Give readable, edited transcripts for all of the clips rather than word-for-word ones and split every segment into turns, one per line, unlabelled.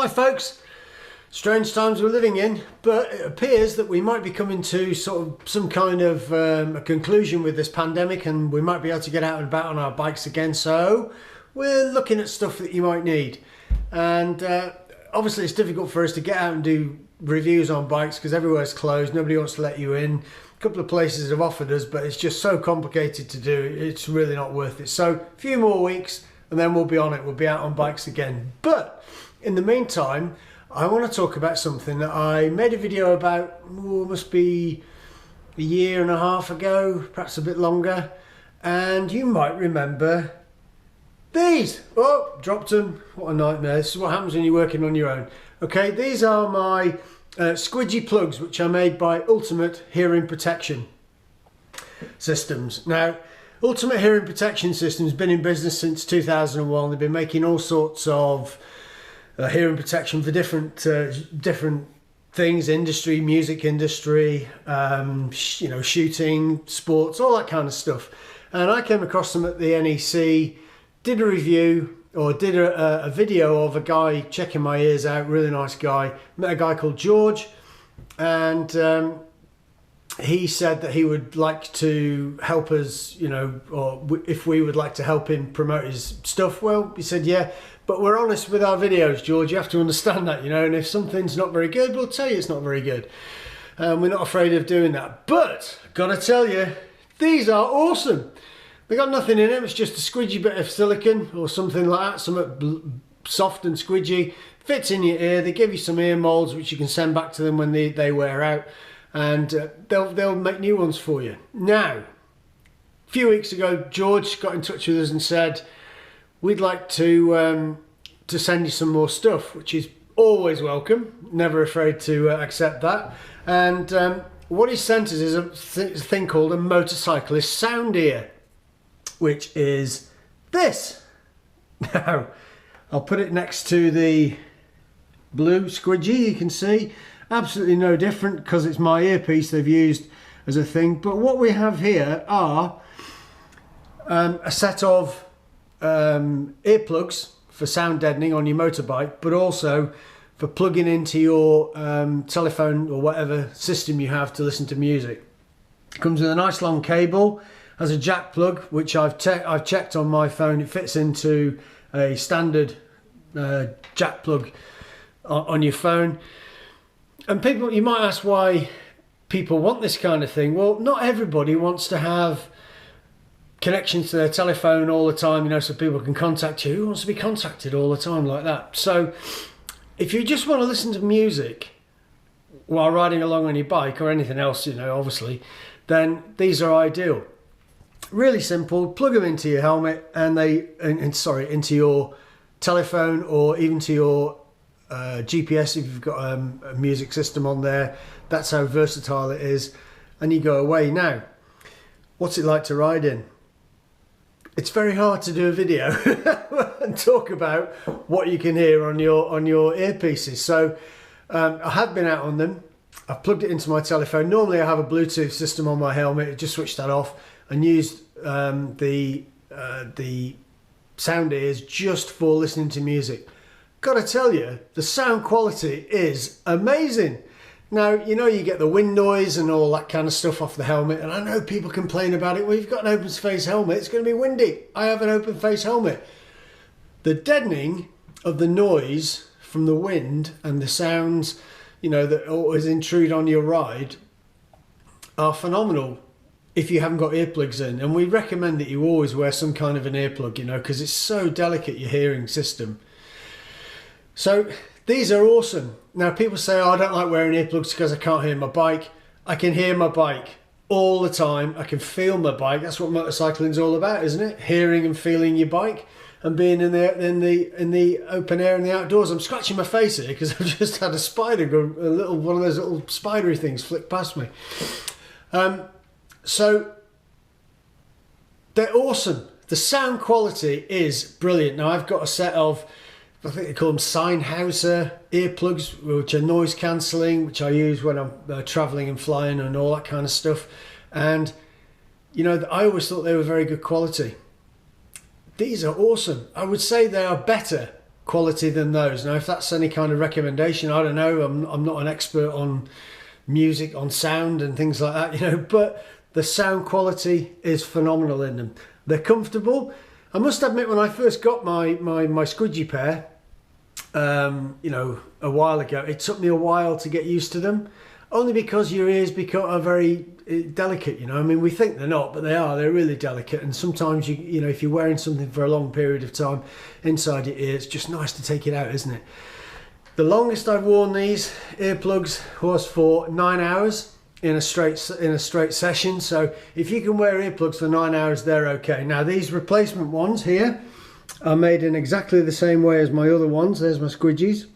Hi folks, strange times we're living in, but it appears that we might be coming to sort of some kind of a conclusion with this pandemic, and we might be able to get out and about on our bikes again. So we're looking at stuff that you might need, and obviously it's difficult for us to get out and do reviews on bikes because everywhere's closed, nobody wants to let you in. A couple of places have offered us, but it's just so complicated to do, it's really not worth it. So a few more weeks and then we'll be on it, we'll be out on bikes again. But in the meantime, I want to talk about something that I made a video about, must be a year and a half ago, perhaps a bit longer, and you might remember these. Oh, dropped them, what a nightmare. This is what happens when you're working on your own. Okay, these are my squidgy plugs, which are made by Ultimate Hearing Protection Systems. Now, Ultimate Hearing Protection Systems has been in business since 2001. They've been making all sorts of hearing protection for different things, industry, music industry, shooting, sports, all that kind of stuff. And I came across them at the NEC, did a review, or did a video of a guy checking my ears out, really nice guy. Met a guy called George, and he said that he would like to help us, or if we would like to help him promote his stuff. Well, he said, yeah, but we're honest with our videos, George, you have to understand that, and if something's not very good, we'll tell you it's not very good. We're not afraid of doing that. But, gotta tell you, these are awesome. They got nothing in them, it's just a squidgy bit of silicone or something like that, something soft and squidgy, fits in your ear. They give you some ear molds which you can send back to them when they wear out, and they'll make new ones for you. Now, a few weeks ago, George got in touch with us and said, we'd like to send you some more stuff, which is always welcome, never afraid to accept that. And what he sent us is a thing called a motorcyclist SoundEar, which is this. Now, I'll put it next to the blue squidgy. You can see absolutely no different because it's my earpiece they've used as a thing. But what we have here are a set of earplugs for sound deadening on your motorbike, but also for plugging into your telephone or whatever system you have to listen to music. It comes with a nice long cable, has a jack plug, which I've checked on my phone. It fits into a standard jack plug on your phone. And people, you might ask why people want this kind of thing. Well, not everybody wants to have connections to their telephone all the time, so people can contact you. Who wants to be contacted all the time like that? So if you just want to listen to music while riding along on your bike or anything else, obviously, then these are ideal. Really simple. Plug them into your helmet and into your telephone, or even to your GPS if you've got a music system on there. That's how versatile it is, and you go away. Now, what's it like to ride in? It's very hard to do a video and talk about what you can hear on your earpieces. So I have been out on them. I've plugged it into my telephone. Normally I have a Bluetooth system on my helmet. I just switched that off and used the SoundEars just for listening to music. Gotta tell you, the sound quality is amazing. Now, you get the wind noise and all that kind of stuff off the helmet, and I know people complain about it. Well, you've got an open face helmet, it's going to be windy. I have an open face helmet. The deadening of the noise from the wind and the sounds, that always intrude on your ride are phenomenal if you haven't got earplugs in. And we recommend that you always wear some kind of an earplug, because it's so delicate, your hearing system. So these are awesome. Now, people say, oh, I don't like wearing earplugs because I can't hear my bike. I can hear my bike all the time. I can feel my bike. That's what motorcycling is all about, isn't it? Hearing and feeling your bike and being in the open air and the outdoors. I'm scratching my face here because I've just had a spider go, one of those little spidery things flick past me. So they're awesome. The sound quality is brilliant. Now, I've got a set of, I think they call them Sennheiser earplugs, which are noise cancelling, which I use when I'm travelling and flying and all that kind of stuff. And, I always thought they were very good quality. These are awesome. I would say they are better quality than those. Now, if that's any kind of recommendation, I don't know. I'm not an expert on music, on sound and things like that, you know, but the sound quality is phenomenal in them. They're comfortable. I must admit, when I first got my squidgy pair, you know, a while ago, it took me a while to get used to them, only because your ears are very delicate, you know. I mean, we think they're not, but they are. They're really delicate, and sometimes you know, if you're wearing something for a long period of time inside your ear, it's just nice to take it out, isn't it? The longest I've worn these earplugs was for 9 hours in a straight session. So if you can wear earplugs for 9 hours, they're okay. Now, these replacement ones here are made in exactly the same way as my other ones. There's my squidgies,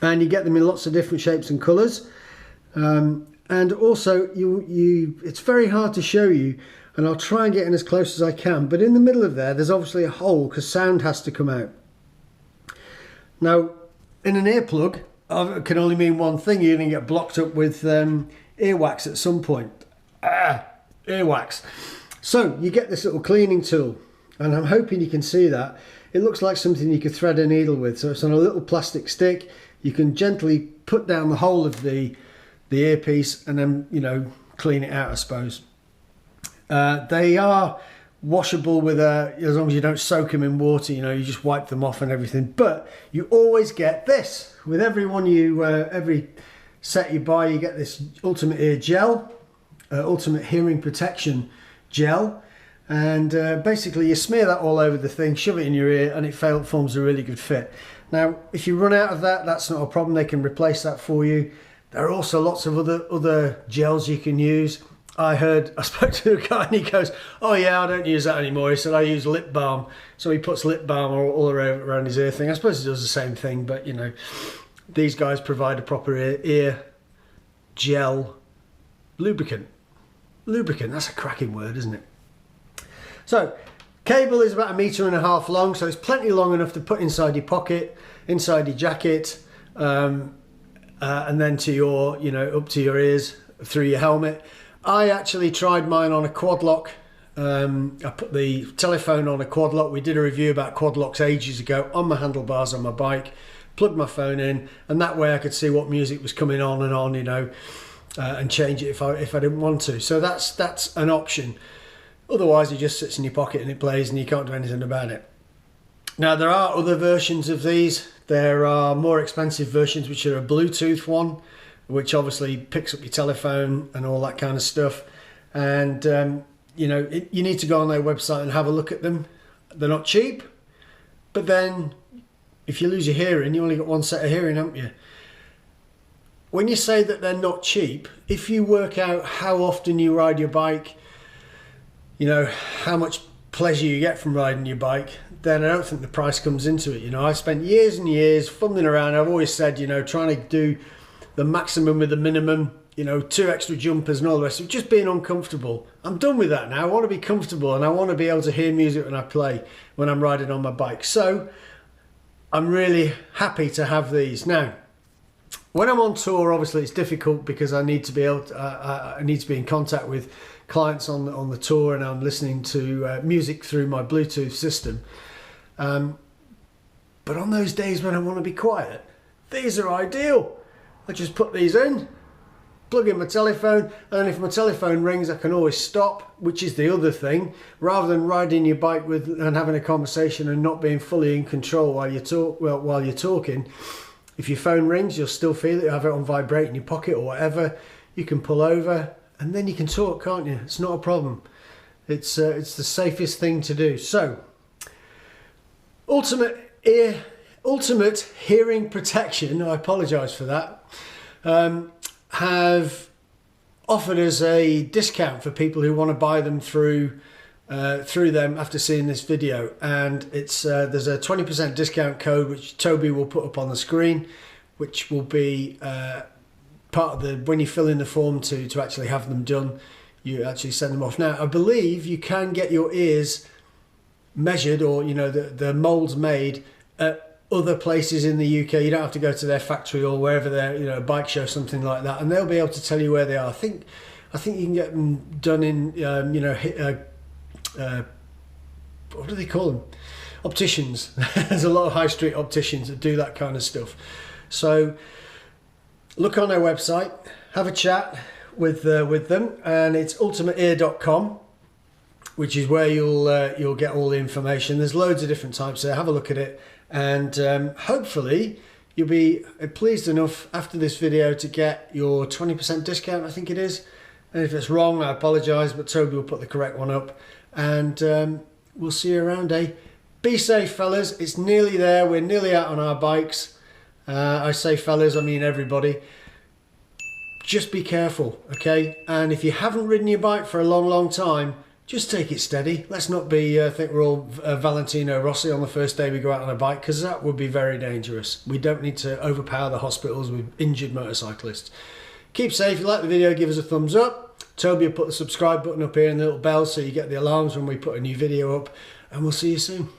and you get them in lots of different shapes and colours. And also, it's very hard to show you, and I'll try and get in as close as I can, but in the middle of there's obviously a hole because sound has to come out. Now, in an earplug, it can only mean one thing: you're going to get blocked up with earwax at some point. Earwax. So you get this little cleaning tool, and I'm hoping you can see that. It looks like something you could thread a needle with. So it's on a little plastic stick. You can gently put down the whole of the earpiece and then, you know, clean it out, I suppose. They are washable with as long as you don't soak them in water, you know, you just wipe them off and everything. But you always get this with every set you buy. You get this Ultimate Ear Gel, Ultimate Hearing Protection Gel, and basically you smear that all over the thing, shove it in your ear, and it forms a really good fit. Now, if you run out of that, that's not a problem. They can replace that for you. There are also lots of other gels you can use. I spoke to a guy and he goes, "Oh yeah, I don't use that anymore." He said, "I use lip balm." So he puts lip balm all around his ear thing. I suppose he does the same thing, but you know, these guys provide a proper ear gel lubricant. Lubricant, that's a cracking word, isn't it? So, cable is about 1.5 meters long, so it's plenty long enough to put inside your pocket, inside your jacket, and then to your, you know, up to your ears through your helmet. I actually tried mine on a quad lock. I put the telephone on a quad lock. We did a review about quad locks ages ago on my handlebars on my bike. Plugged my phone in, and that way I could see what music was coming on, you know, and change it if I didn't want to. So that's an option. Otherwise, it just sits in your pocket and it plays, and you can't do anything about it. Now, there are other versions of these. There are more expensive versions, which are a Bluetooth one, which obviously picks up your telephone and all that kind of stuff. And you know, you need to go on their website and have a look at them. They're not cheap, but then if you lose your hearing, you only got one set of hearing, haven't you? When you say that they're not cheap, if you work out how often you ride your bike, you know, how much pleasure you get from riding your bike, then I don't think the price comes into it. You know, I spent years and years fumbling around. I've always said, you know, trying to do the maximum with the minimum, you know, 2 extra jumpers and all the rest of it, just being uncomfortable. I'm done with that now. I want to be comfortable, and I want to be able to hear music when I play, when I'm riding on my bike. So I'm really happy to have these. Now, when I'm on tour, obviously it's difficult because I need to be able to, I need to be in contact with clients on the tour, and I'm listening to music through my Bluetooth system. But on those days when I want to be quiet, these are ideal. I just put these in, plug in my telephone, and if my telephone rings, I can always stop, which is the other thing. Rather than riding your bike and having a conversation and not being fully in control while you're talking, if your phone rings, you'll still feel it. You have it on vibrate in your pocket or whatever. You can pull over and then you can talk, can't you? It's not a problem. It's the safest thing to do. So, Ultimate Hearing Protection, I apologise for that, have offered us a discount for people who want to buy them through them after seeing this video, and it's there's a 20% discount code which Toby will put up on the screen, which will be part of the, when you fill in the form to actually have them done, you actually send them off. Now, I believe you can get your ears measured, or you know, the molds made at other places in the UK. You don't have to go to their factory or wherever they're, you know, a bike show, something like that, and they'll be able to tell you where they are. I think you can get them done in you know, what do they call them? opticians. There's a lot of high street opticians that do that kind of stuff. So look on their website, have a chat with them, and it's ultimateear.com, which is where you'll get all the information. There's loads of different types there. Have a look at it, and hopefully you'll be pleased enough after this video to get your 20% discount, I think it is. And if it's wrong, I apologise, but Toby will put the correct one up. And we'll see you around, eh? Be safe, fellas. It's nearly there. We're nearly out on our bikes. I say fellas, I mean everybody. Just be careful, okay? And if you haven't ridden your bike for a long, long time, just take it steady. Let's not be think we're all Valentino Rossi on the first day we go out on a bike, because that would be very dangerous. We don't need to overpower the hospitals with injured motorcyclists. Keep safe. If you like the video, give us a thumbs up. Toby will put the subscribe button up here and the little bell so you get the alarms when we put a new video up. And we'll see you soon.